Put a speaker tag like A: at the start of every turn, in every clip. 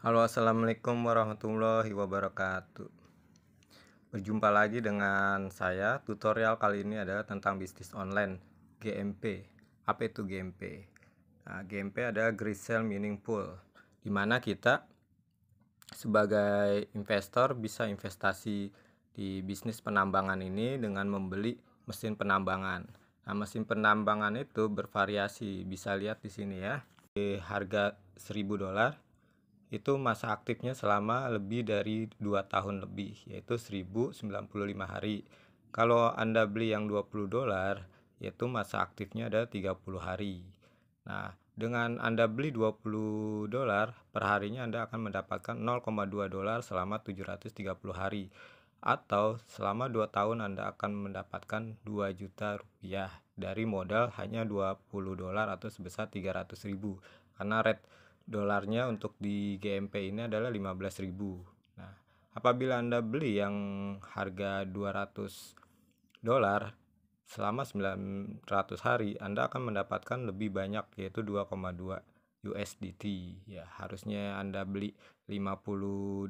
A: Halo, assalamualaikum warahmatullahi wabarakatuh. Berjumpa lagi dengan saya. Tutorial kali ini adalah tentang bisnis online GMP. Apa itu GMP? Nah, GMP adalah Great Sale Mining Pool, di mana kita sebagai investor bisa investasi di bisnis penambangan ini dengan membeli mesin penambangan. Nah, mesin penambangan itu bervariasi, bisa lihat di sini ya. Di harga $1.000 itu masa aktifnya selama lebih dari 2 tahun lebih, yaitu 1095 hari. Kalau Anda beli yang $20, yaitu masa aktifnya ada 30 hari. Nah, dengan Anda beli $20 per harinya, Anda akan mendapatkan $0,2 selama 730 hari. Atau selama 2 tahun Anda akan mendapatkan 2 juta rupiah dari modal hanya $20 atau sebesar 300.000. Karena rate dolarnya untuk di GMP ini adalah 15.000. Nah, apabila Anda beli yang harga $200 selama 900 hari, Anda akan mendapatkan lebih banyak, yaitu 2,2 USDT. Ya, harusnya Anda beli $50,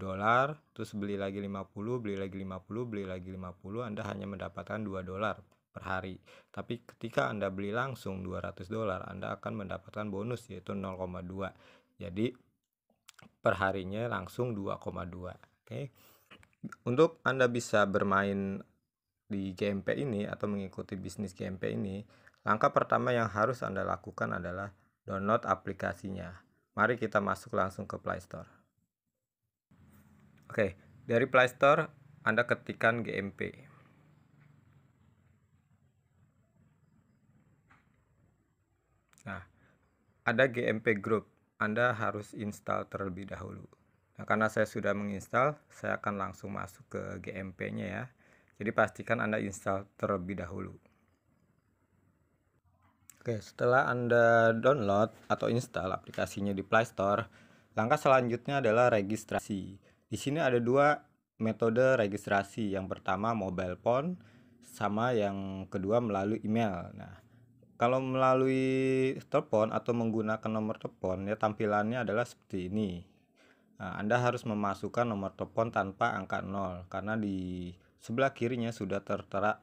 A: terus beli lagi 50, beli lagi 50, beli lagi 50, Anda hanya mendapatkan $2 per hari. Tapi ketika Anda beli langsung $200, Anda akan mendapatkan bonus, yaitu 0,2. Jadi perharinya langsung 2,2. Oke. Untuk Anda bisa bermain di GMP ini atau mengikuti bisnis GMP ini, langkah pertama yang harus Anda lakukan adalah download aplikasinya. Mari kita masuk langsung ke Play Store. Oke, dari Play Store Anda ketikkan GMP. Nah, ada GMP Group. Anda harus install terlebih dahulu. Nah, karena saya sudah menginstal, saya akan langsung masuk ke GMP-nya ya. Jadi pastikan Anda install terlebih dahulu. Oke, setelah Anda download atau install aplikasinya di Play Store, langkah selanjutnya adalah registrasi. Di sini ada dua metode registrasi. Yang pertama mobile phone, sama yang kedua melalui email. Nah, kalau melalui telepon atau menggunakan nomor telepon, ya tampilannya adalah seperti ini. Nah, Anda harus memasukkan nomor telepon tanpa angka 0, karena di sebelah kirinya sudah tertera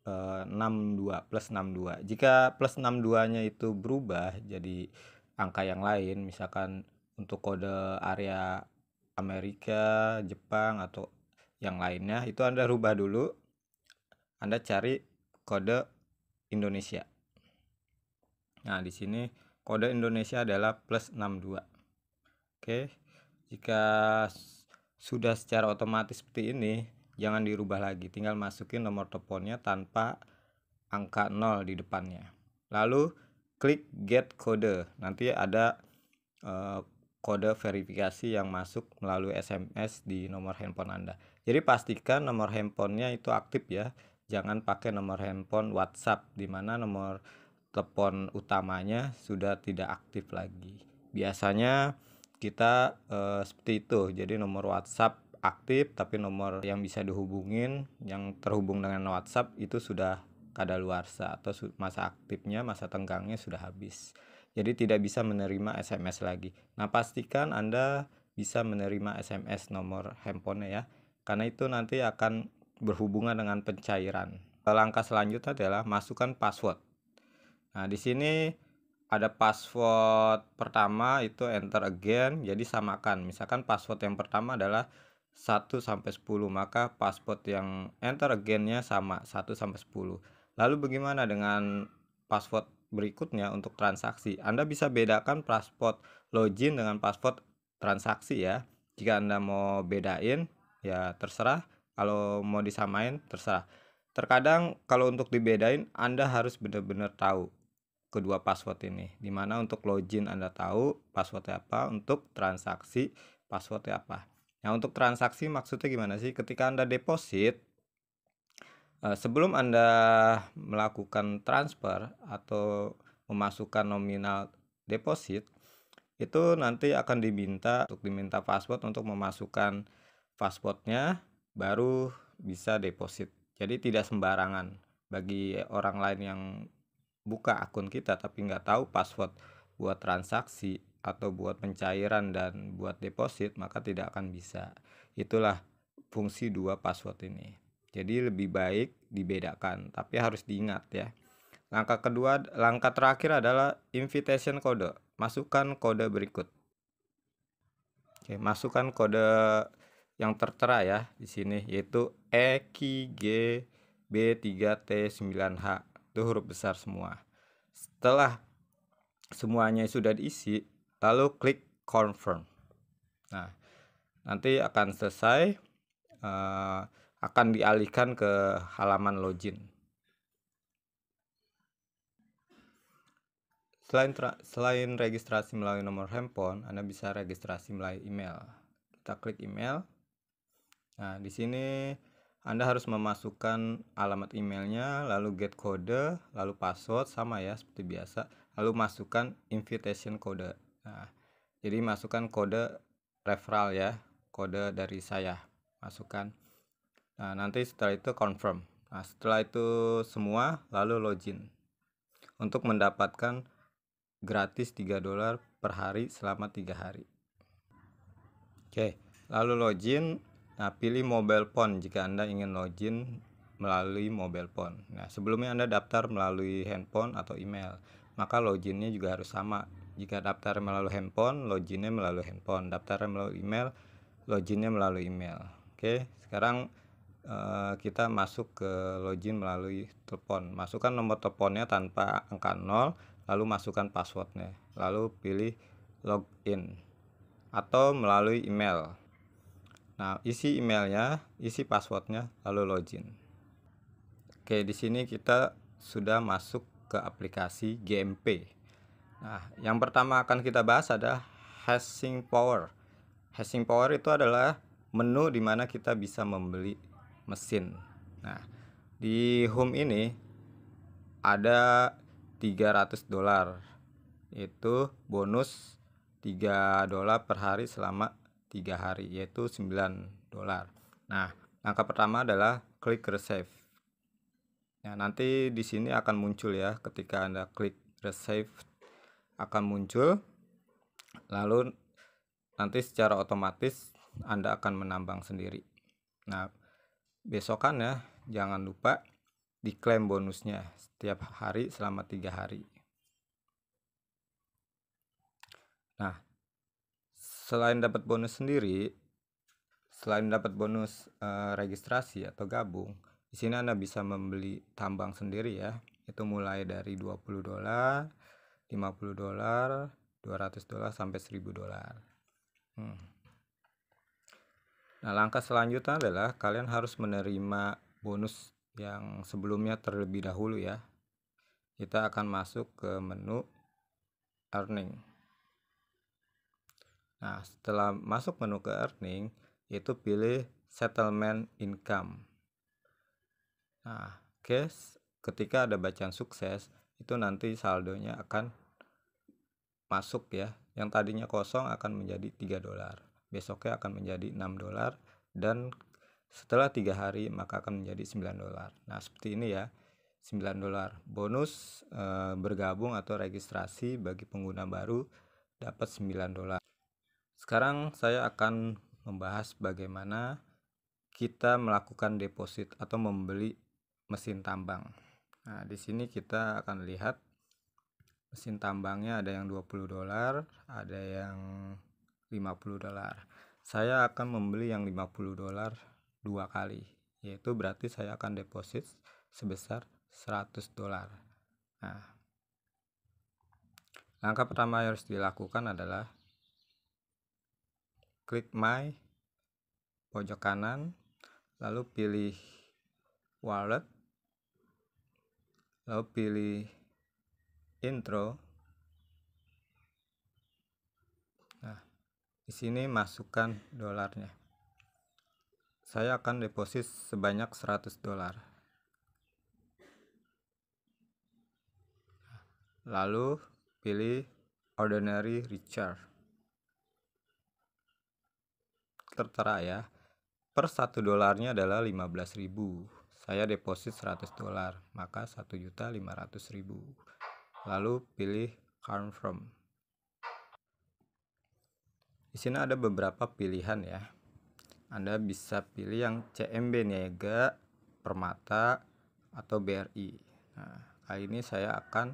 A: 62 plus 62. Jika plus 62-nya itu berubah jadi angka yang lain, misalkan untuk kode area Amerika, Jepang, atau yang lainnya, itu Anda rubah dulu. Anda cari kode Indonesia. Nah, di sini kode Indonesia adalah plus 62. Oke. Jika sudah secara otomatis seperti ini, jangan dirubah lagi, tinggal masukin nomor teleponnya tanpa angka 0 di depannya. Lalu klik get kode. Nanti ada kode verifikasi yang masuk melalui SMS di nomor handphone Anda. Jadi pastikan nomor handphonenya itu aktif ya. Jangan pakai nomor handphone WhatsApp di mana nomor telepon utamanya sudah tidak aktif lagi. Biasanya kita seperti itu. Jadi nomor WhatsApp aktif, tapi nomor yang bisa dihubungin, yang terhubung dengan WhatsApp itu sudah kadaluarsa atau masa aktifnya, masa tenggangnya sudah habis. Jadi tidak bisa menerima SMS lagi. Nah, pastikan Anda bisa menerima SMS nomor handphone ya, karena itu nanti akan berhubungan dengan pencairan. Langkah selanjutnya adalah masukkan password. Nah, di sini ada password pertama itu enter again, jadi samakan. Misalkan password yang pertama adalah 1 sampai 10, maka password yang enter again-nya sama 1 sampai 10. Lalu bagaimana dengan password berikutnya untuk transaksi? Anda bisa bedakan password login dengan password transaksi ya. Jika Anda mau bedain ya terserah, kalau mau disamain terserah. Terkadang kalau untuk dibedain Anda harus benar-benar tahu kedua password ini, dimana untuk login Anda tahu passwordnya apa, untuk transaksi passwordnya apa. Nah, untuk transaksi maksudnya gimana sih? Ketika Anda deposit, sebelum Anda melakukan transfer atau memasukkan nominal deposit, itu nanti akan diminta password untuk memasukkan passwordnya, baru bisa deposit. Jadi tidak sembarangan. Bagi orang lain yang buka akun kita tapi nggak tahu password buat transaksi, atau buat pencairan dan buat deposit, maka tidak akan bisa. Itulah fungsi dua password ini. Jadi lebih baik dibedakan, tapi harus diingat ya. Langkah terakhir adalah invitation code. Masukkan kode berikut. Oke, masukkan kode yang tertera ya di sini, yaitu EKGB3T9H. Itu huruf besar semua. Setelah semuanya sudah diisi, lalu klik confirm. Nah, nanti akan selesai, akan dialihkan ke halaman login. Selain registrasi melalui nomor handphone, Anda bisa registrasi melalui email. Kita klik email. Nah, di sini Anda harus memasukkan alamat emailnya, lalu get kode, lalu password sama ya seperti biasa, lalu masukkan invitation code. Nah, jadi masukkan kode referral ya, kode dari saya, masukkan. Nah, nanti setelah itu confirm. Nah, setelah itu semua, lalu login untuk mendapatkan gratis $3 per hari selama 3 hari. Oke, lalu login. Nah, pilih mobile phone jika Anda ingin login melalui mobile phone. Nah, sebelumnya Anda daftar melalui handphone atau email, maka loginnya juga harus sama. Jika daftar melalui handphone, loginnya melalui handphone. Daftar melalui email, loginnya melalui email. Oke, sekarang kita masuk ke login melalui telepon. Masukkan nomor teleponnya tanpa angka 0, lalu masukkan passwordnya, lalu pilih login atau melalui email. Nah, isi emailnya, isi passwordnya, lalu login. Oke, di sini kita sudah masuk ke aplikasi GMP. Nah, yang pertama akan kita bahas adalah hashing power. Hashing power itu adalah menu di mana kita bisa membeli mesin. Nah, di home ini ada $300, itu bonus $3 per hari selama 3 hari, yaitu $9. Nah, langkah pertama adalah klik receive. Nah, nanti di sini akan muncul ya, ketika Anda klik receive akan muncul, lalu nanti secara otomatis Anda akan menambang sendiri. Nah, besokannya jangan lupa diklaim bonusnya setiap hari selama 3 hari. Nah, selain dapat bonus sendiri, selain dapat bonus registrasi atau gabung, di sini Anda bisa membeli tambang sendiri ya. Itu mulai dari $20, $50, $200 sampai $1000. Nah, langkah selanjutnya adalah kalian harus menerima bonus yang sebelumnya terlebih dahulu ya. Kita akan masuk ke menu earning. Nah, setelah masuk menu ke earning, itu pilih settlement income. Nah, ketika ada bacaan sukses, itu nanti saldonya akan masuk ya. Yang tadinya kosong akan menjadi $3. Besoknya akan menjadi $6, dan setelah 3 hari maka akan menjadi $9. Nah, seperti ini ya, $9 bonus bergabung atau registrasi bagi pengguna baru dapat $9. Sekarang saya akan membahas bagaimana kita melakukan deposit atau membeli mesin tambang. Nah, di sini kita akan lihat mesin tambangnya ada yang $20, ada yang $50. Saya akan membeli yang $50 2 kali, yaitu berarti saya akan deposit sebesar $100. Nah, langkah pertama yang harus dilakukan adalah klik my pojok kanan, lalu pilih wallet, lalu pilih intro. Nah, di sini masukkan dolarnya. Saya akan deposit sebanyak $100. Lalu pilih ordinary recharge. Tertera ya. Per $1 adalah 15.000. Saya deposit $100, maka 1.500.000. Lalu pilih confirm. Di sini ada beberapa pilihan ya. Anda bisa pilih yang CMB Niaga, Permata, atau BRI. Nah, kali ini saya akan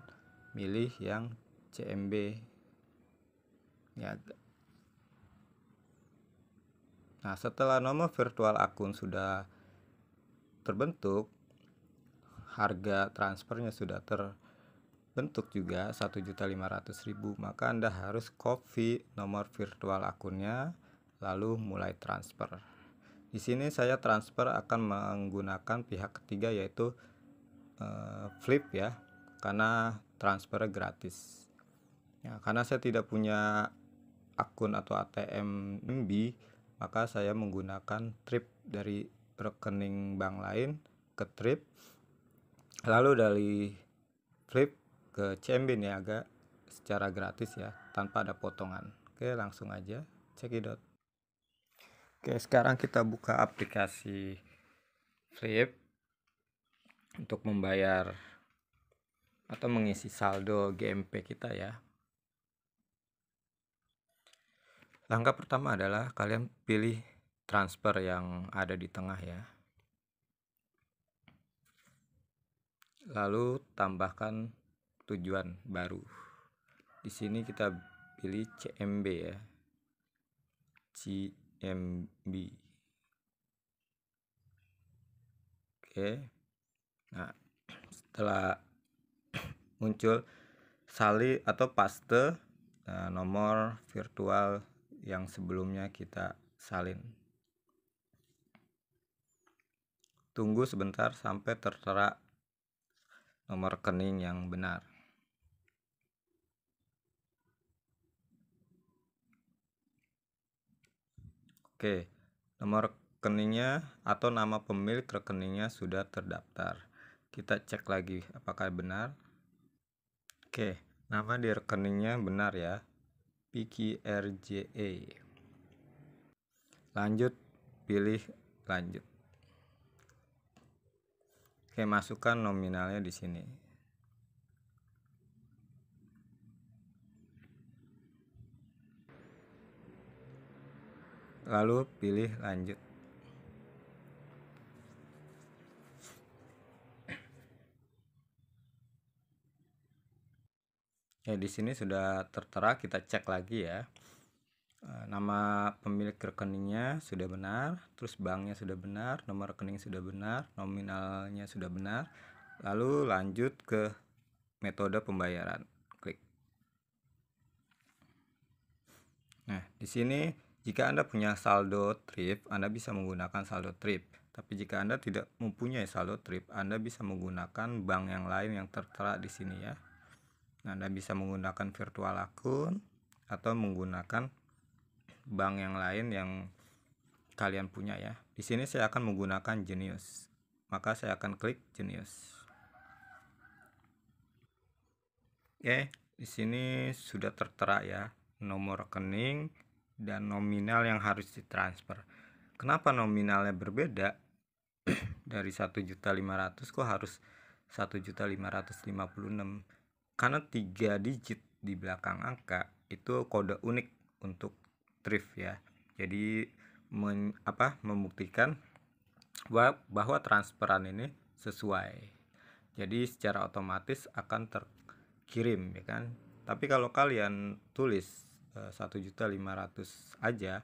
A: milih yang CMB Niaga. Nah, setelah nomor virtual akun sudah terbentuk, harga transfernya sudah terbentuk juga 1.500.000, maka Anda harus copy nomor virtual akunnya lalu mulai transfer. Di sini saya transfer akan menggunakan pihak ketiga yaitu Flip ya, karena transfer gratis. Ya, karena saya tidak punya akun atau ATM MB, maka saya menggunakan Trip dari rekening bank lain ke Trip, lalu dari Flip ke CMB Niaga secara gratis ya, tanpa ada potongan. Oke, langsung aja cekidot. Oke, sekarang kita buka aplikasi Flip untuk membayar atau mengisi saldo GMP kita ya. Langkah pertama adalah kalian pilih transfer yang ada di tengah ya. Lalu tambahkan tujuan baru. Di sini kita pilih CMB ya. CMB. Oke. Nah, setelah muncul salin atau paste nomor virtual yang sebelumnya kita salin. Tunggu sebentar sampai tertera nomor rekening yang benar. Oke, nomor rekeningnya atau nama pemilik rekeningnya sudah terdaftar. Kita cek lagi apakah benar. Oke, nama di rekeningnya benar ya, PQRJE. Lanjut, pilih lanjut. Oke, masukkan nominalnya di sini. Lalu pilih lanjut. Ya, di sini sudah tertera, kita cek lagi ya. Nama pemilik rekeningnya sudah benar, terus banknya sudah benar, nomor rekening sudah benar, nominalnya sudah benar. Lalu lanjut ke metode pembayaran. Klik. Nah, di sini jika Anda punya saldo Trip, Anda bisa menggunakan saldo Trip. Tapi jika Anda tidak mempunyai saldo Trip, Anda bisa menggunakan bank yang lain yang tertera di sini ya. Nah, Anda bisa menggunakan virtual akun atau menggunakan bank yang lain yang kalian punya ya. Di sini saya akan menggunakan Genius. Maka saya akan klik Genius. Oke, di sini sudah tertera ya nomor rekening dan nominal yang harus ditransfer. Kenapa nominalnya berbeda? Dari 1.500.000 kok harus 1.556.000? Karena 3 digit di belakang angka itu kode unik untuk thrift ya. Jadi membuktikan bahwa transferan ini sesuai. Jadi secara otomatis akan terkirim ya kan. Tapi kalau kalian tulis 1.500.000 aja,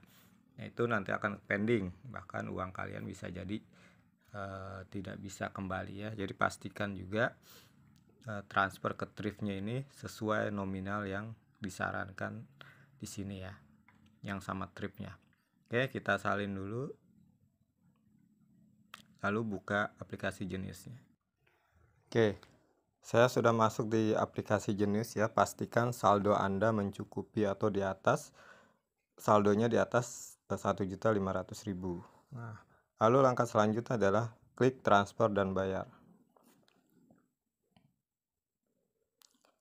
A: itu nanti akan pending, bahkan uang kalian bisa jadi tidak bisa kembali ya. Jadi pastikan juga transfer ke thriftnya ini sesuai nominal yang disarankan di sini ya, yang sama thriftnya. Oke, kita salin dulu, lalu buka aplikasi Geniusnya. Oke, saya sudah masuk di aplikasi Genius ya. Pastikan saldo Anda mencukupi atau di atas, saldonya di atas 1.500.000. Nah, lalu langkah selanjutnya adalah klik transfer dan bayar.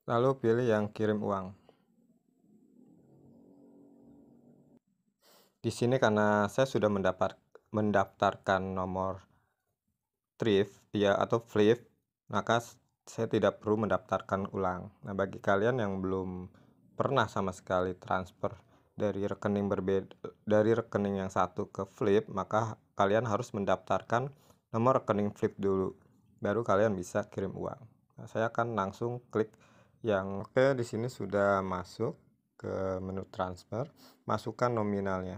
A: Lalu pilih yang kirim uang. Di sini karena saya sudah mendaftarkan nomor thrift ya atau flip, maka saya tidak perlu mendaftarkan ulang. Nah, bagi kalian yang belum pernah sama sekali transfer dari rekening yang satu ke Flip, maka kalian harus mendaftarkan nomor rekening Flip dulu, baru kalian bisa kirim uang. Nah, saya akan langsung klik yang oke. Di sini sudah masuk ke menu transfer, masukkan nominalnya.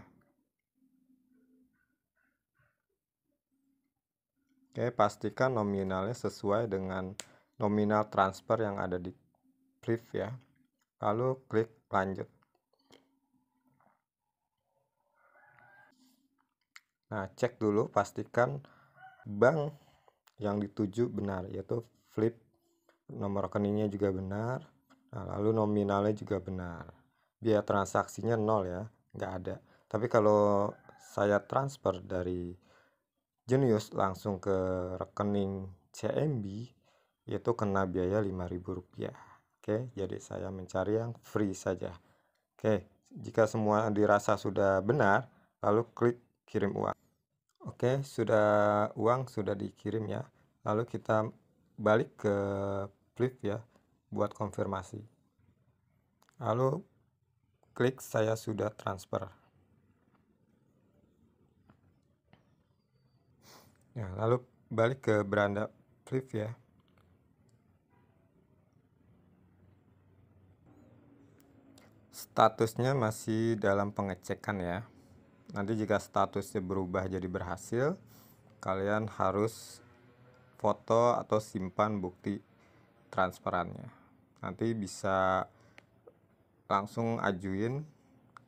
A: Oke, pastikan nominalnya sesuai dengan nominal transfer yang ada di Flip ya. Lalu klik lanjut. Nah, cek dulu pastikan bank yang dituju benar, yaitu Flip. Nomor rekeningnya juga benar. Nah, lalu nominalnya juga benar. Biaya transaksinya 0 ya, nggak ada. Tapi kalau saya transfer dari Jenius langsung ke rekening CMB, itu kena biaya Rp5.000. Oke, jadi saya mencari yang free saja. Oke, jika semua dirasa sudah benar, lalu klik kirim uang. Oke, uang sudah dikirim ya. Lalu kita balik ke Flip ya buat konfirmasi. Lalu klik saya sudah transfer. Ya, lalu balik ke beranda Flip ya. Statusnya masih dalam pengecekan ya. Nanti jika statusnya berubah jadi berhasil, kalian harus foto atau simpan bukti transferannya. Nanti bisa langsung ajuin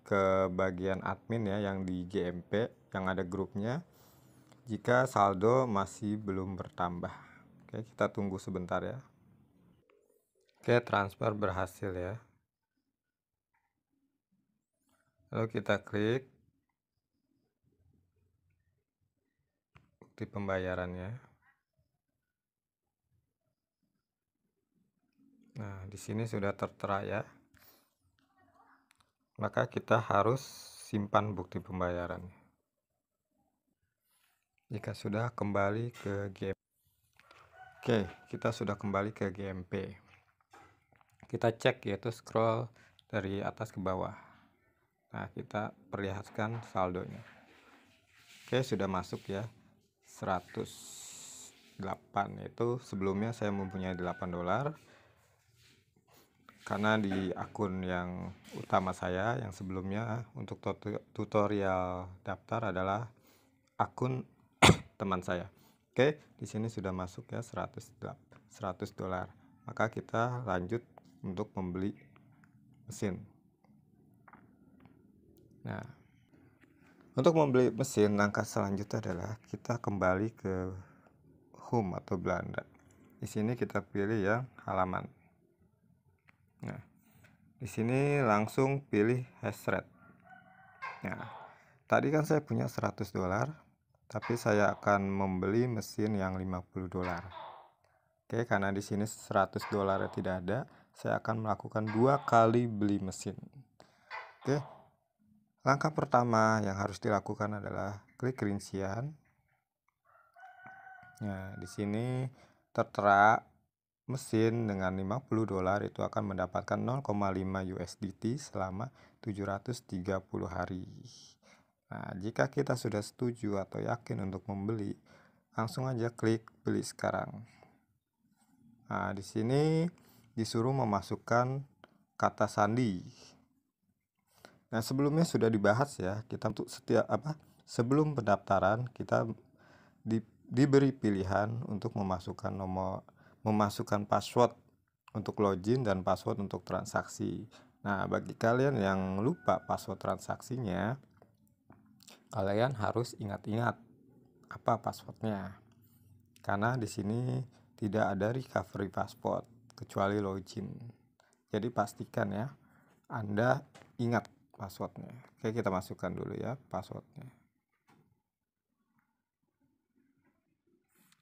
A: ke bagian admin ya yang di GMP yang ada grupnya jika saldo masih belum bertambah. Oke, kita tunggu sebentar ya. Oke, transfer berhasil ya. Lalu kita klik bukti pembayarannya. Nah, di sini sudah tertera ya. Maka kita harus simpan bukti pembayarannya. Jika sudah, kembali ke GMP. Oke, kita sudah kembali ke GMP. Kita cek yaitu scroll dari atas ke bawah. Nah, kita perlihatkan saldonya. Oke, sudah masuk ya. 108, itu sebelumnya saya mempunyai $8 karena di akun yang utama saya yang sebelumnya untuk tutorial daftar adalah akun teman saya. Oke, di sini sudah masuk ya $100. Maka kita lanjut untuk membeli mesin. Nah, untuk membeli mesin, langkah selanjutnya adalah kita kembali ke home atau Belanda. Di sini kita pilih yang halaman. Nah, di sini langsung pilih hash rate. Nah, tadi kan saya punya $100, tapi saya akan membeli mesin yang $50. Oke, karena di sini $100 tidak ada, saya akan melakukan 2 kali beli mesin. Oke. Langkah pertama yang harus dilakukan adalah klik rincian. Nah, di sini tertera mesin dengan $50 itu akan mendapatkan 0,5 USDT selama 730 hari. Nah, jika kita sudah setuju atau yakin untuk membeli, langsung aja klik beli sekarang. Nah, di sini disuruh memasukkan kata sandi. Nah, sebelumnya sudah dibahas ya, kita untuk sebelum pendaftaran kita diberi pilihan untuk memasukkan password untuk login dan password untuk transaksi. Nah, bagi kalian yang lupa password transaksinya, kalian harus ingat-ingat apa passwordnya. Karena di sini tidak ada recovery password kecuali login. Jadi pastikan ya, Anda ingat passwordnya. Oke, kita masukkan dulu ya passwordnya.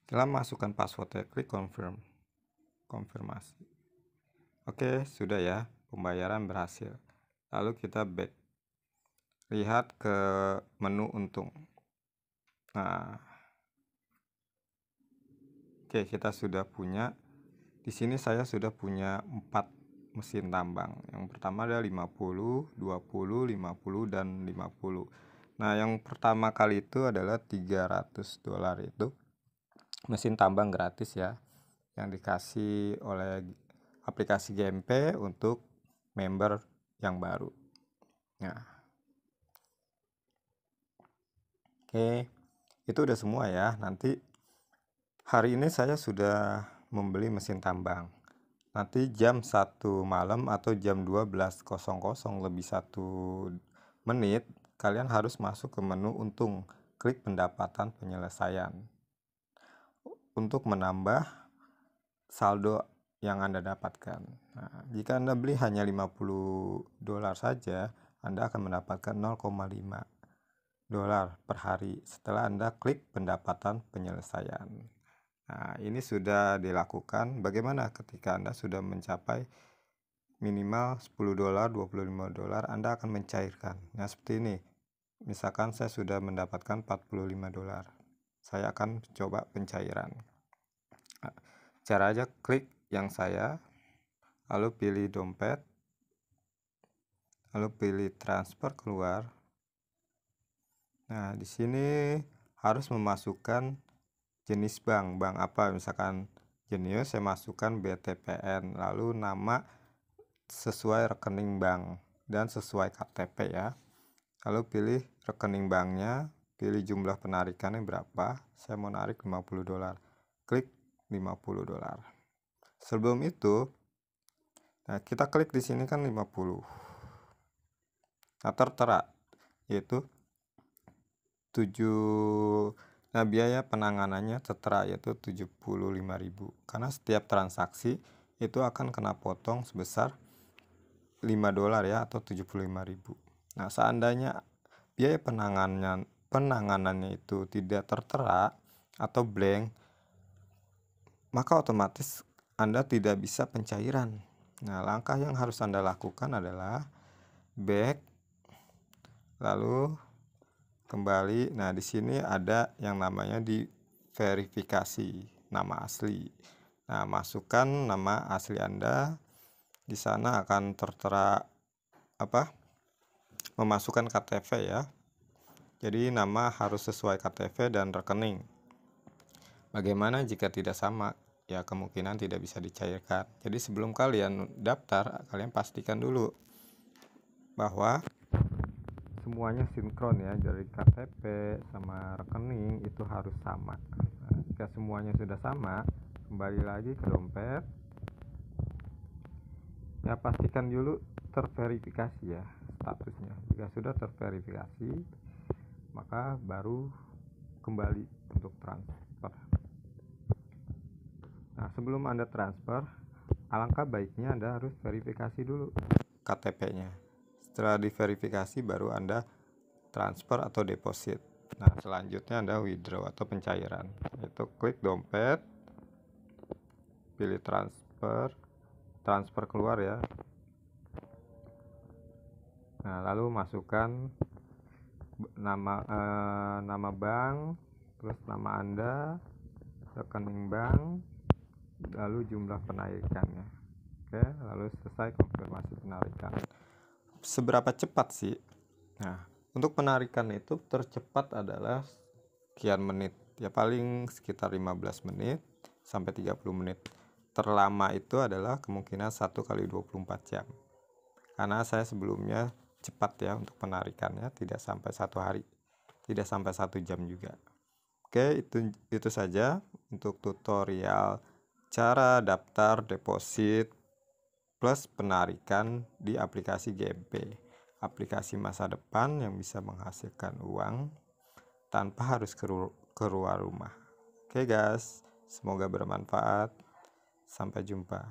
A: Setelah masukkan passwordnya, klik konfirmasi. Oke, sudah ya, pembayaran berhasil. Lalu kita back. Lihat ke menu untung. Nah, oke, kita sudah punya. Di sini saya sudah punya 4 mesin tambang. Yang pertama ada 50, 20, 50 dan 50. Nah, yang pertama kali itu adalah $300 itu mesin tambang gratis ya, yang dikasih oleh aplikasi GMP untuk member yang baru. Nah, oke, itu udah semua ya. Nanti hari ini saya sudah membeli mesin tambang. Nanti jam 1 malam atau jam 12.00 lebih 1 menit, kalian harus masuk ke menu untung, klik pendapatan penyelesaian untuk menambah saldo yang Anda dapatkan. Nah, jika Anda beli hanya $50 saja, Anda akan mendapatkan $0,5 per hari setelah Anda klik pendapatan penyelesaian. Nah, ini sudah dilakukan. Bagaimana ketika Anda sudah mencapai minimal $10, $25, Anda akan mencairkan. Nah, seperti ini. Misalkan saya sudah mendapatkan $45. Saya akan coba pencairan. Nah, cara aja klik yang saya, lalu pilih dompet, lalu pilih transfer keluar. Nah, di sini harus memasukkan jenis bank apa, misalkan Jenius saya masukkan BTPN, lalu nama sesuai rekening bank dan sesuai KTP ya. Lalu pilih rekening banknya, pilih jumlah penarikannya berapa, saya mau narik $50, klik $50. Sebelum itu, nah kita klik di sini kan 50. Nah, tertera yaitu 7. Nah, biaya penanganannya tertera yaitu 75.000. Karena setiap transaksi itu akan kena potong sebesar $5 ya, atau 75.000. Nah, seandainya biaya penanganannya itu tidak tertera atau blank, maka otomatis Anda tidak bisa pencairan. Nah, langkah yang harus Anda lakukan adalah back, lalu kembali. Nah, di sini ada yang namanya di verifikasi nama asli. Nah, masukkan nama asli Anda. Di sana akan tertera memasukkan KTP ya. Jadi nama harus sesuai KTP dan rekening. Bagaimana jika tidak sama? Ya, kemungkinan tidak bisa dicairkan. Jadi sebelum kalian daftar, kalian pastikan dulu bahwa semuanya sinkron ya, dari KTP sama rekening itu harus sama. Nah, jika semuanya sudah sama, kembali lagi ke dompet ya, pastikan dulu terverifikasi ya statusnya. Jika sudah terverifikasi, maka baru kembali untuk transfer. Nah, sebelum Anda transfer, alangkah baiknya Anda harus verifikasi dulu KTP-nya. Setelah diverifikasi baru Anda transfer atau deposit. Nah, selanjutnya Anda withdraw atau pencairan. Itu klik dompet, pilih transfer keluar ya. Nah, lalu masukkan nama bank, terus nama Anda, rekening bank, lalu jumlah penarikannya. Oke, lalu selesai konfirmasi penarikan. Seberapa cepat sih? Nah, untuk penarikan itu tercepat adalah sekian menit. Ya, paling sekitar 15 menit sampai 30 menit. Terlama itu adalah kemungkinan 1 kali 24 jam. Karena saya sebelumnya cepat ya untuk penarikannya, tidak sampai 1 hari, tidak sampai 1 jam juga. Oke, itu saja untuk tutorial cara daftar deposit plus penarikan di aplikasi GMP, aplikasi masa depan yang bisa menghasilkan uang tanpa harus keluar rumah. Oke guys, semoga bermanfaat. Sampai jumpa.